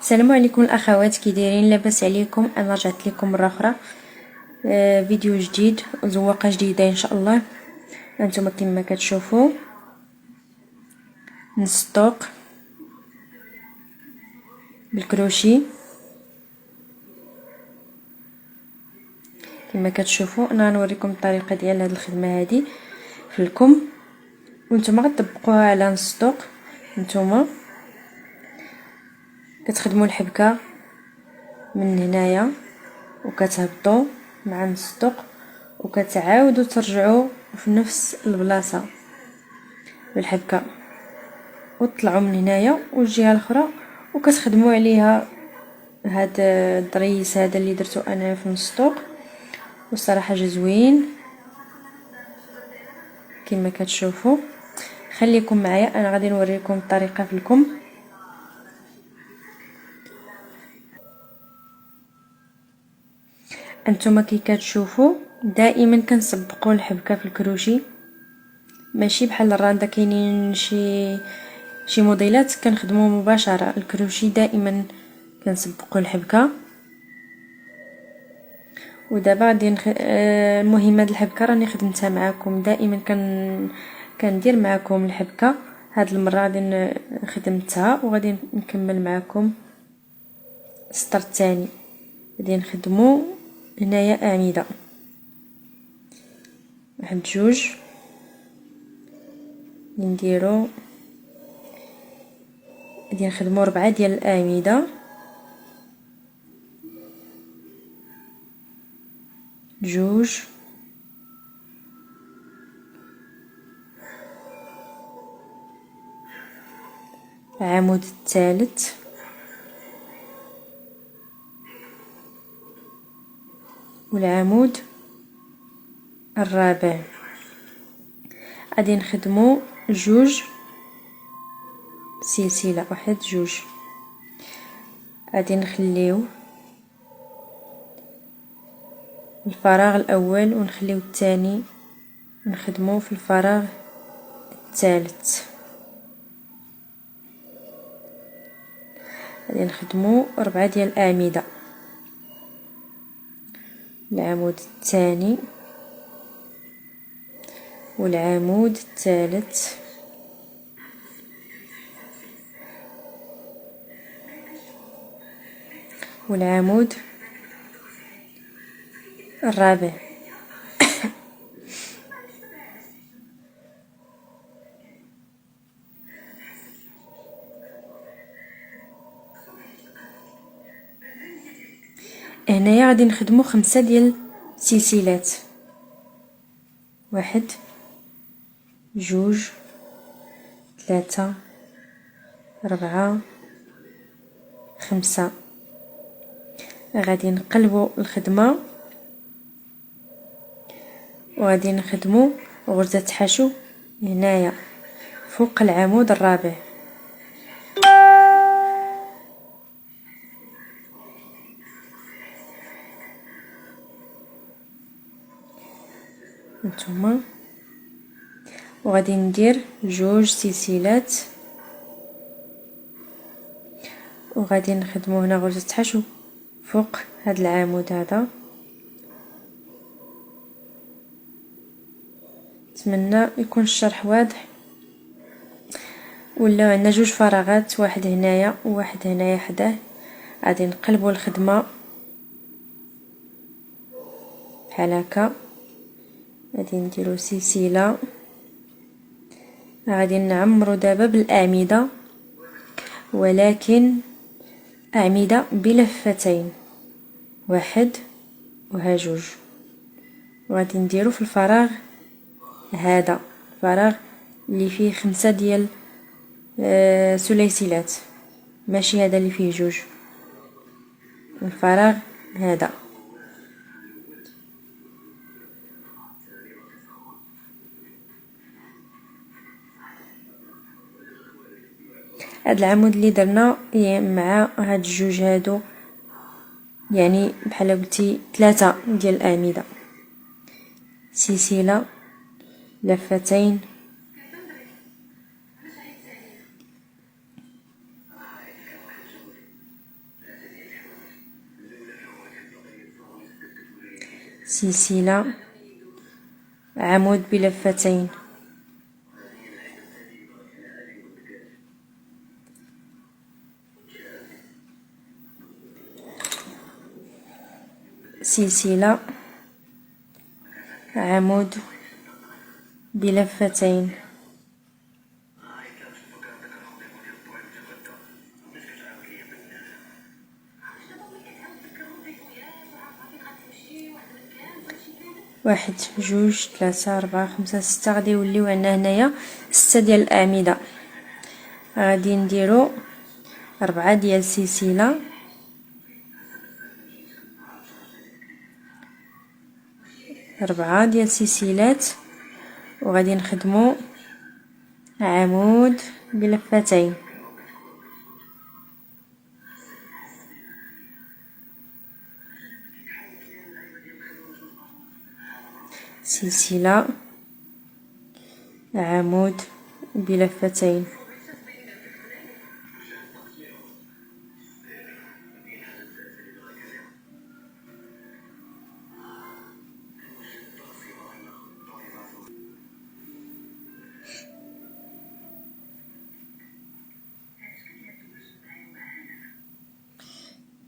السلام عليكم الاخوات، كي دايرين؟ لاباس عليكم؟ انا رجعت لكم مره اخرى فيديو جديد وزواقه جديده ان شاء الله. انتم كما كتشوفوا نسطوق بالكروشي كما كتشوفوا. انا غنوريكم الطريقه ديال هذه الخدمه هذه في الكم، وانتم غتطبقوها على نسطوق. انتم كتخدموا الحبكه من هنايا وكتهبطوا مع نسطوق وكتعاودوا ترجعوا في نفس البلاصه بالحبكه وتطلعوا من هنايا والجهه الاخرى وكتخدموا عليها هاد الضريس هذا اللي درتو انا في النسطوق، والصراحه جا زوين كما كتشوفوا. خليكم معايا، انا غادي نوريكم الطريقه في الكم. انتم كي كتشوفوا دائما كنسبقوا الحبكه في الكروشي، ماشي بحال الرانده. كاينين شي موديلات كنخدموا مباشره الكروشي، دائما كنسبقوا الحبكه. ودابا غادي المهم هاد الحبكه راني خدمتها معكم، دائما كندير معكم الحبكه. هاد المره غادي خدمتها وغادي نكمل معكم السطر الثاني. غادي نخدموا هنايا اعمده، واحد جوج نديرو، غادي نخدموا 4 ديال الاعمده، جوج العمود الثالث والعمود الرابع. غادي نخدموا جوج سلسله، واحد جوج. غادي نخليو الفراغ الاول ونخليو الثاني نخدمو في الفراغ الثالث. غادي نخدمو 4 ديال الاعمده، العمود الثاني والعمود الثالث والعمود الرابع. هنايا غادي نخدمو 5 ديال السلسلات، واحد جوج ثلاثة 4 5. غادي نقلبوا الخدمه وغادي نخدموا غرزه حشو هنايا فوق العمود الرابع. نتوما وغادي ندير جوج سلسلات وغادي نخدموا هنا غرزه حشو فوق هذا العمود هذا. نتمنى يكون الشرح واضح. ولا عندنا جوج فراغات، واحد هنايا وواحد هنايا حداه. غادي نقلبوا الخدمه بحال هكا، غادي نديرو سلسله. غادي نعمرو دابا بالاعمده، ولكن اعمده بلفتين، واحد وها جوج. وغادي نديرو في الفراغ هذا، الفراغ اللي فيه 5 ديال سليسلات، ماشي هذا اللي فيه جوج، الفراغ هذا. هاد العمود اللي درنا مع هاد الجوج هادو، يعني بحال قلتي 3 ديال الاعمده، سلسله لفتين سلسلة، عمود بلفتين، سلسلة، عمود بلفتين، واحد جوج ثلاثة أربعة خمسة ستة. غادي يوليو عندنا هنايا 6 ديال الأعمدة. غادي نديرو 4 ديال السلسلة، 4 ديال السلسلات، وغادي نخدمو عمود بلفتين، سلسلة، عمود بلفتين،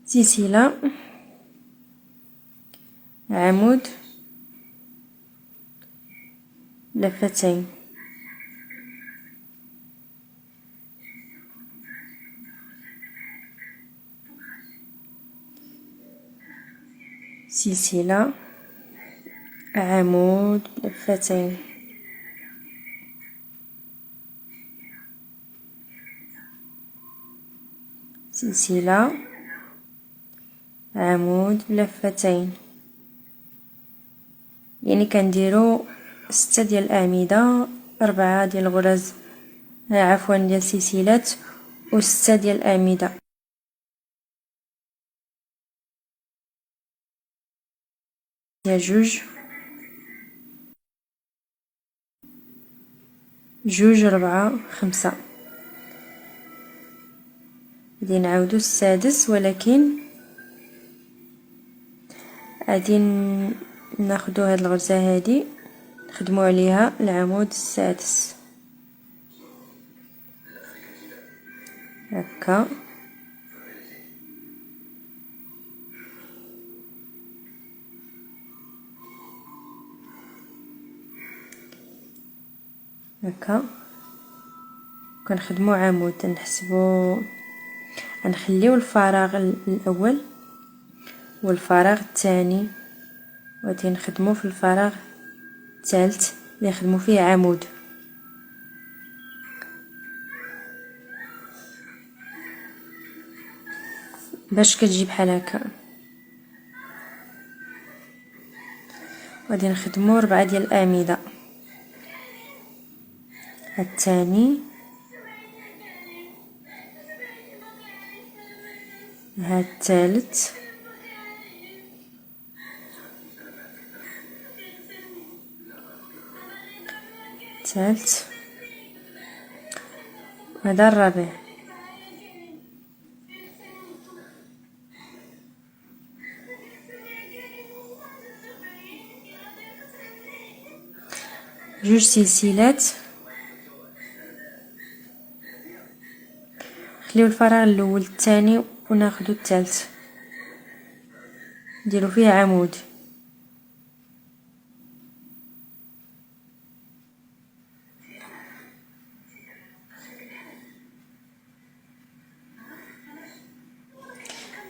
سلسلة، عمود لفتين، سلسلة، عمود لفتين، سلسلة، عمود لفتين. يعني كنديرو 6 ديال الأعمدة، 4 ديال الغرز، عفوا ديال السلسلات، و6 ديال الأعمدة. جوج جوج 4 5. غادي نعاودو السادس، ولكن غادي ناخدو هاد الغرزة هادي نخدمو عليها العمود السادس هكا، هكا، كنخدمو عمود. نحسبو غنخليو الفراغ الاول والفراغ الثاني، وغادي نخدمو في الفراغ الثالث اللي نخدمو فيه عمود. باش كتجي بحال هكا. غادي نخدمو 4 ديال الأعمدة، الثاني، هاد الثالث، الثالث، هذا الرابع. جوج سلسلات، خليو الفراغ الاول الثاني وناخدو الثالث نديرو فيه عمود.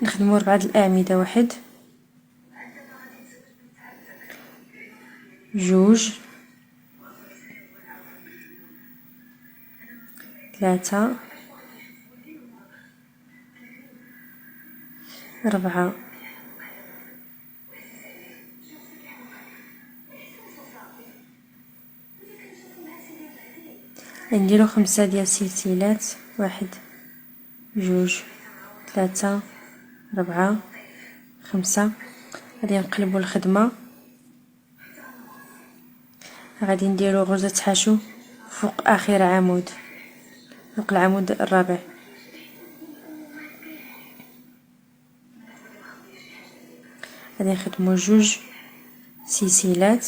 نخدمو 4 الأعمدة، واحد جوج ثلاثة 4. نديرو 5 ديال السلسلات، واحد جوج ثلاثة 4 5. غادي نقلبو الخدمة، غادي نديرو غرزة حشو فوق اخر عمود، فوق العمود الرابع. غادي نخدمو جوج سلسلات،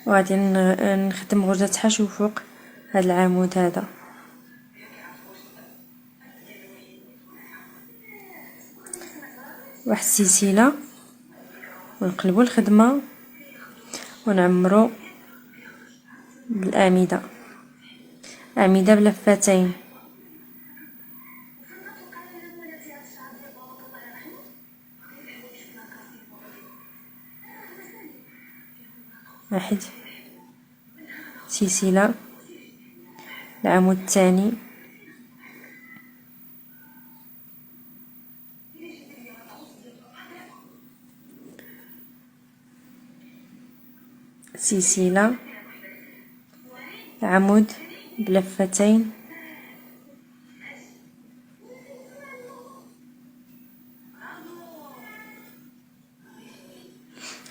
وغادي نخدم غرزة حشو فوق هذا العمود هذا. واحد السلسلة ونقلبوا الخدمة ونعمروا بالأعمدة، أعمدة بلفتين. واحد سلسلة، العمود الثاني، سلسلة، عمود بلفتين،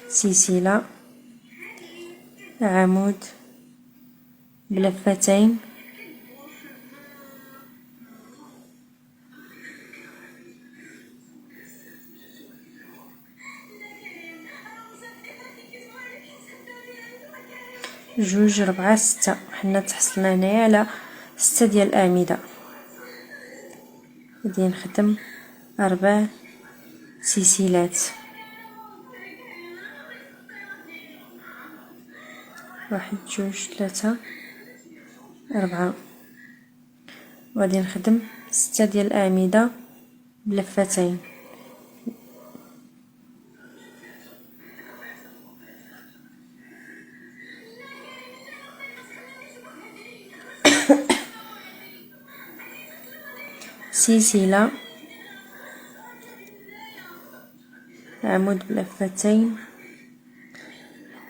سلسلة، عمود بلفتين، جوج، ربعة، ستة. حنا تحصلنا هنايا على 6 ديال الأعمدة. غادي نخدم 4 سلسلات، واحد، جوج، 3، 4. وغادي نخدم 6 ديال الأعمدة بلفتين. سلسلة، عمود بلفتين،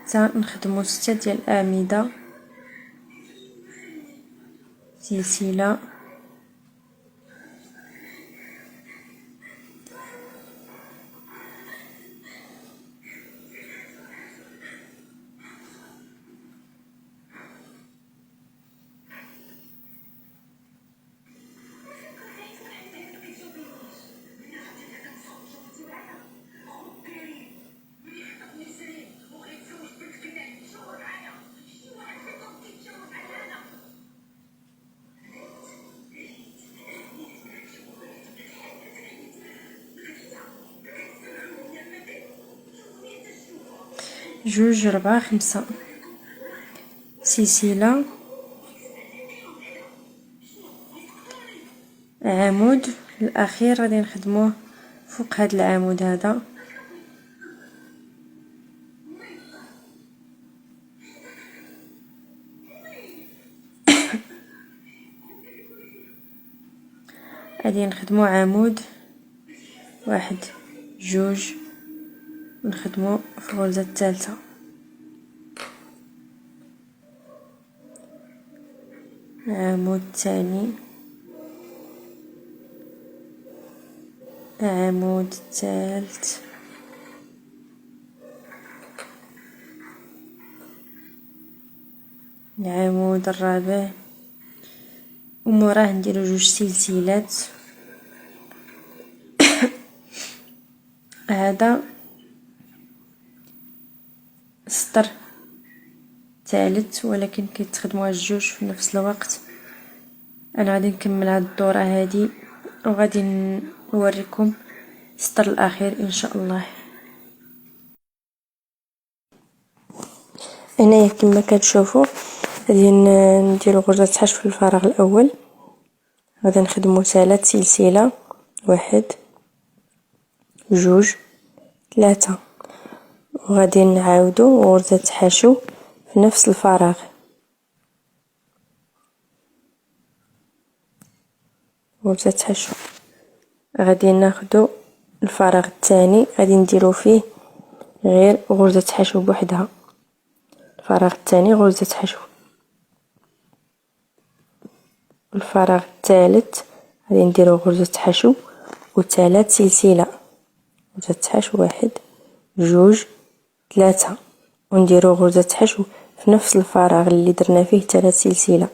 حتى نخدمو 6 ديال الأعمدة، سلسلة، جوج، ربعة، 5. سلسلة، عمود الأخير غادي نخدموه فوق هذا العمود هذا، غادي نخدمو عمود، واحد، جوج، ونخدمو في الغرزة الثالثة، عمود ثاني، عمود ثالث، العمود الرابع، وموراه نديرو جوج سلسلات. هذا سطر ثالث، ولكن كيتخدموها الجوج في نفس الوقت. انا غادي نكمل هاد الدوره هادي وغادي نوريكم السطر الاخير ان شاء الله. هنايا كما كتشوفوا غادي نديرو غرزه حشو في الفراغ الاول، غادي نخدمو 3 سلسله، 1، 2، 3، وغادي نعاودو غرزه حشو في نفس الفراغ. غرزة حشو، غادي ناخدو الفراغ الثاني غادي نديرو فيه غير غرزة حشو بوحدها، الفراغ الثاني غرزة حشو، الفراغ الثالث غادي نديرو غرزة حشو و3 سلسلة، غرزة حشو، 1، 2، 3، ونديرو غرزة حشو في نفس الفراغ اللي درنا فيه 3 سلسلة.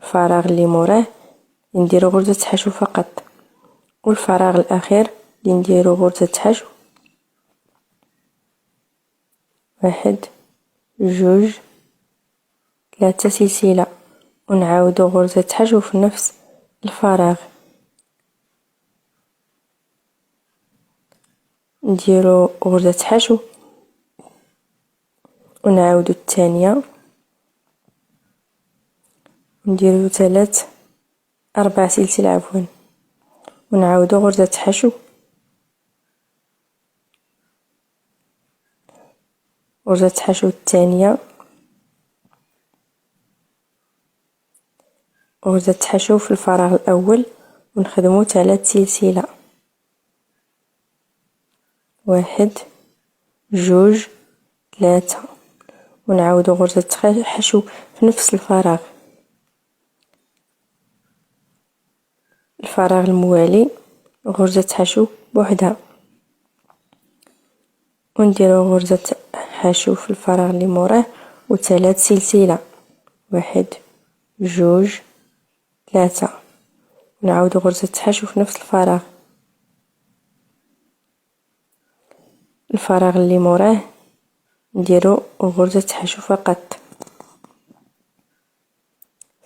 الفراغ اللي موراه نديرو غرزة حشو فقط، والفراغ الاخير نديرو غرزة حشو، 1 2 3 سلسلة، ونعاودو غرزة حشو في نفس الفراغ، نديرو غرزة حشو ونعاودو الثانية، نديرو 4 سلسلة عفوا، ونعاودو غرزة حشو، غرزة حشو الثانية، غرزة حشو في الفراغ الأول، ونخدمو 3 سلسلة، 1 2 3، ونعاودو غرزة حشو في نفس الفراغ، الفراغ الموالي غرزة حشو بوحدها، ونديرو غرزة حشو في الفراغ اللي موراه و3 سلسلة، 1 2 3، ونعاودو غرزة حشو في نفس الفراغ، الفراغ اللي موراه نديرو غرزة حشو فقط،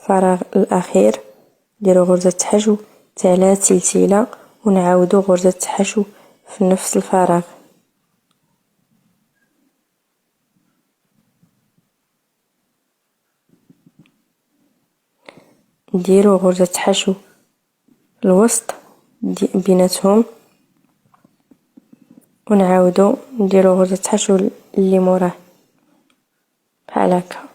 الفراغ الأخير نديرو غرزة حشو 3 سلسلة، ونعاودو غرزة حشو في نفس الفراغ، نديرو غرزة حشو الوسط بيناتهم، ونعاودو نديرو غرزة حشو اللي موراه بحال هكا.